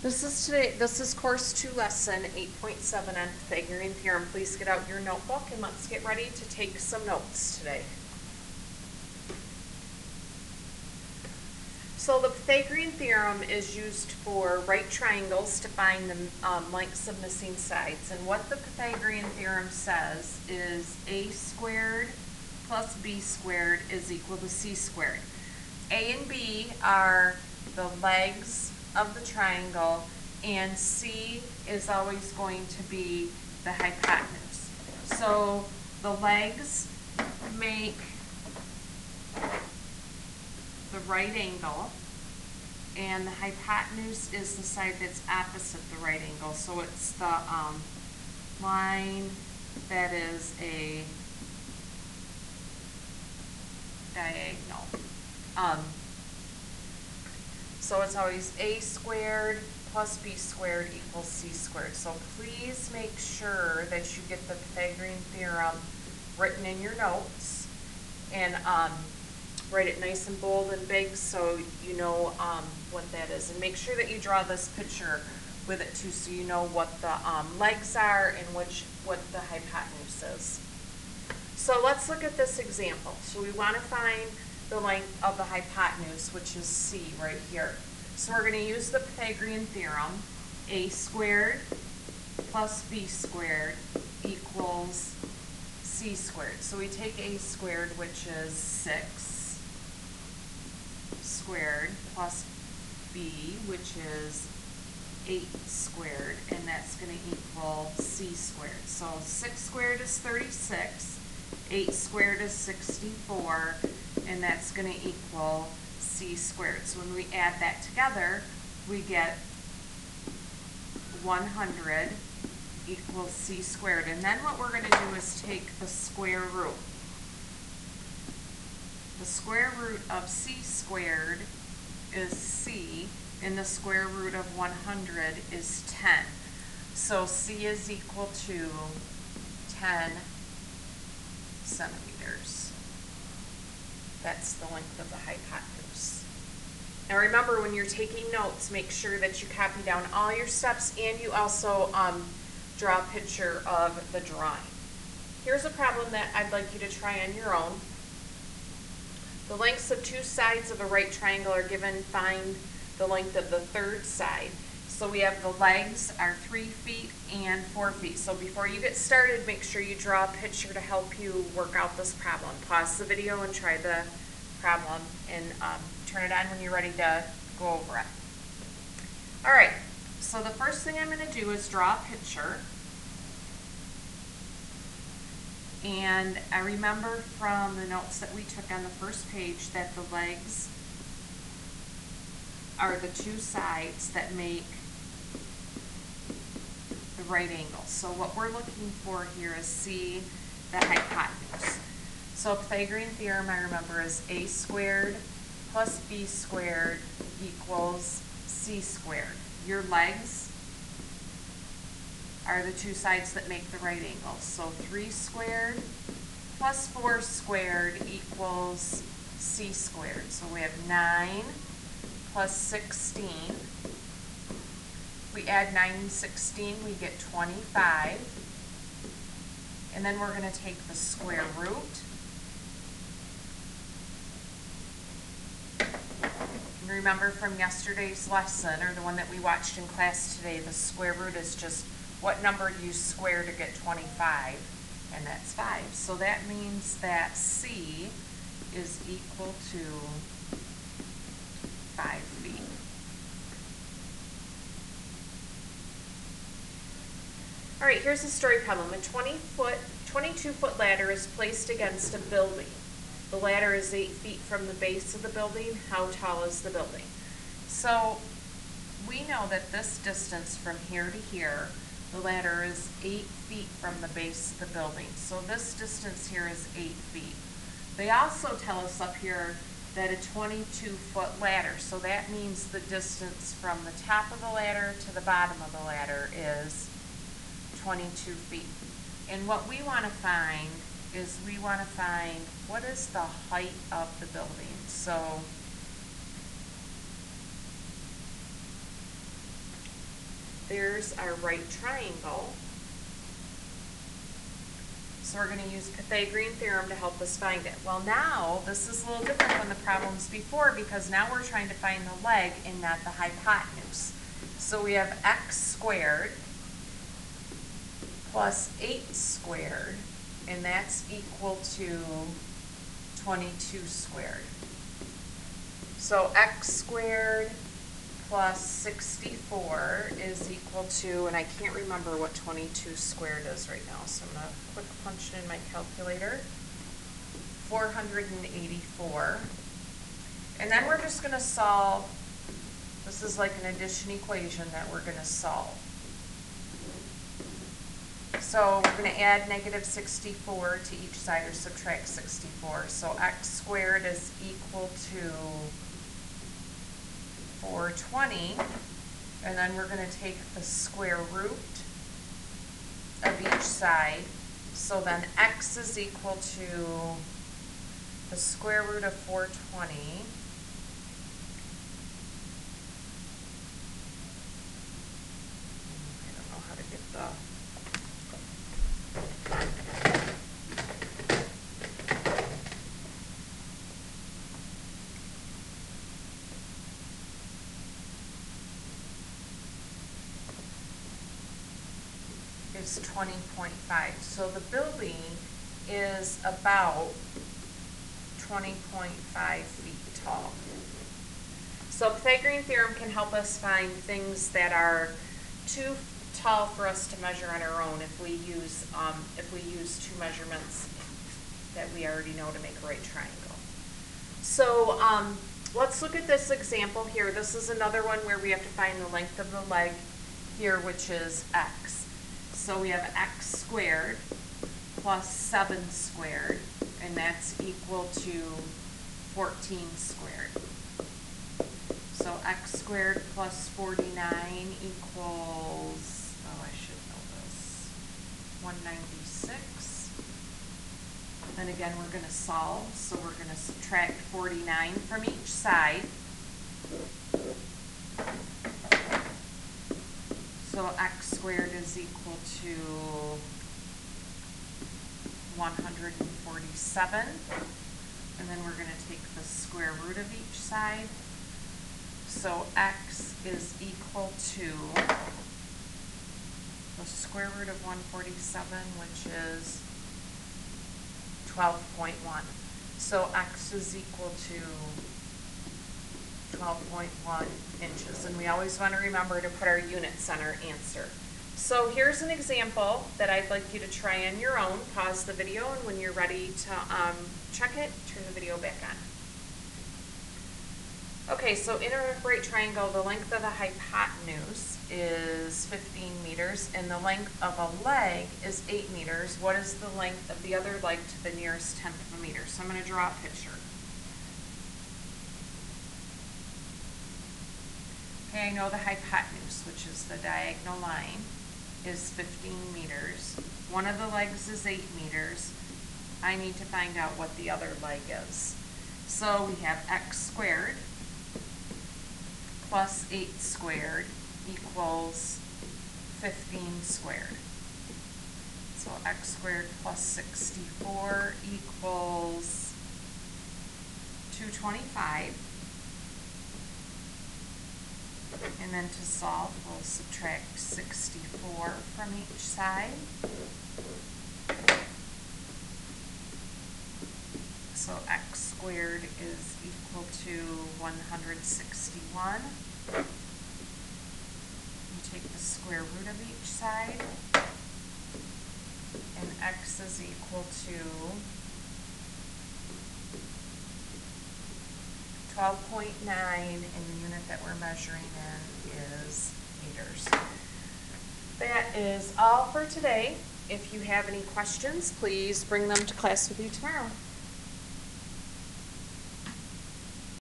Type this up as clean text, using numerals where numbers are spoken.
This is course 2 lesson 8.7 on Pythagorean Theorem. Please get out your notebook and let's get ready to take some notes today. So the Pythagorean Theorem is used for right triangles to find the lengths of missing sides. And what the Pythagorean Theorem says is a squared plus b squared is equal to c squared. A and b are the legs of the triangle, and C is always going to be the hypotenuse. So the legs make the right angle, and the hypotenuse is the side that's opposite the right angle. So it's the line that is a diagonal. So it's always a squared plus b squared equals c squared. So please make sure that you get the Pythagorean Theorem written in your notes, and write it nice and bold and big so you know what that is. And make sure that you draw this picture with it too, so you know what the legs are and what the hypotenuse is. So let's look at this example. So we want to find the length of the hypotenuse, which is c right here. So we're going to use the Pythagorean Theorem. A squared plus b squared equals c squared. So we take a squared, which is 6 squared, plus b, which is 8 squared, and that's going to equal c squared. So 6 squared is 36, 8 squared is 64, and that's going to equal c squared. So when we add that together, we get 100 equals c squared. And then what we're going to do is take the square root. The square root of c squared is c, and the square root of 100 is 10. So c is equal to 10 centimeters. That's the length of the hypotenuse. Now remember, when you're taking notes, make sure that you copy down all your steps, and you also draw a picture of the drawing. Here's a problem that I'd like you to try on your own. The lengths of two sides of a right triangle are given. Find the length of the third side. So we have the legs are 3 feet and 4 feet. So before you get started, make sure you draw a picture to help you work out this problem. Pause the video and try the problem, and turn it on when you're ready to go over it. All right, so the first thing I'm going to do is draw a picture. And I remember from the notes that we took on the first page that the legs are the two sides that make the right angle. So what we're looking for here is C, the hypotenuse. So Pythagorean Theorem, I remember, is a squared plus b squared equals c squared. Your legs are the two sides that make the right angle. So 3 squared plus 4 squared equals c squared. So we have 9 plus 16. We add 9 and 16, we get 25. And then we're going to take the square root. And remember from yesterday's lesson, or the one that we watched in class today, the square root is just what number do you square to get 25? And that's 5. So that means that C is equal to 5 feet. All right, here's a story problem. A 22-foot ladder is placed against a building. The ladder is 8 feet from the base of the building. How tall is the building? So we know that this distance from here to here, the ladder is 8 feet from the base of the building. So this distance here is 8 feet. They also tell us up here that a 22-foot ladder, so that means the distance from the top of the ladder to the bottom of the ladder is 22 feet. And what we want to find is what is the height of the building. So there's our right triangle. So we're going to use Pythagorean theorem to help us find it. Well, now this is a little different than the problems before because now we're trying to find the leg and not the hypotenuse. So we have x squared plus 8 squared, and that's equal to 22 squared. So x squared plus 64 is equal to, and I can't remember what 22 squared is right now, so I'm going to quick punch it in my calculator. 484. And then we're just going to solve. This is like an addition equation that we're going to solve. So we're going to add negative 64 to each side, or subtract 64. So x squared is equal to 420, and then we're going to take the square root of each side. So then x is equal to the square root of 420 is 20.5. So the building is about 20.5 feet tall. So Pythagorean theorem can help us find things that are too tall for us to measure on our own if we use two measurements that we already know to make a right triangle. So let's look at this example here. This is another one where we have to find the length of the leg here, which is x. So we have x squared plus 7 squared, and that's equal to 14 squared. So x squared plus 49 equals, oh, I should know this, 196. Then again, we're going to solve, so we're going to subtract 49 from each side. So x squared is equal to 147. And then we're going to take the square root of each side. So x is equal to the square root of 147, which is 12.1. So x is equal to 12.1 inches. And we always want to remember to put our units on our answer. So here's an example that I'd like you to try on your own. Pause the video, and when you're ready to check it, turn the video back on. Okay, so in a right triangle, the length of the hypotenuse is 15 meters, and the length of a leg is 8 meters. What is the length of the other leg to the nearest tenth of a meter? So I'm going to draw a picture. Okay, I know the hypotenuse, which is the diagonal line, is 15 meters. One of the legs is 8 meters. I need to find out what the other leg is. So we have x squared plus 8 squared equals 15 squared. So x squared plus 64 equals 225. And then to solve, we'll subtract 64 from each side. So x squared is equal to 161. You take the square root of each side, and x is equal to 12.9, and the unit that we're measuring in is meters. That is all for today. If you have any questions, please bring them to class with you tomorrow.